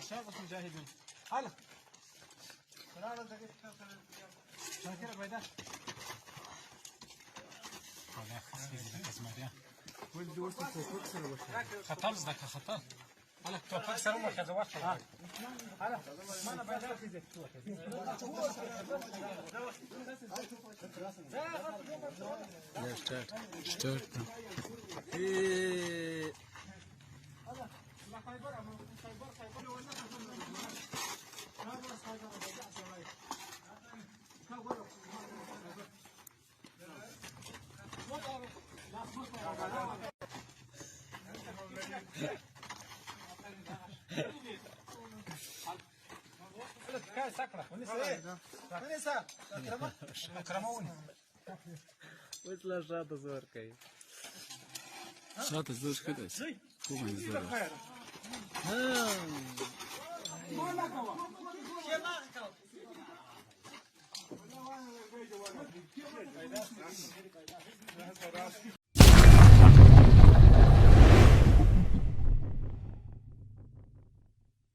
شابك مجاهدين هلا شاكر بيدا خطر زدك خطر هلا توفيق سلام وخذ هلا ما انا بيدا في اشترك وصل شاطئ صور كيف شاطئ زوج كده فوق من الزرع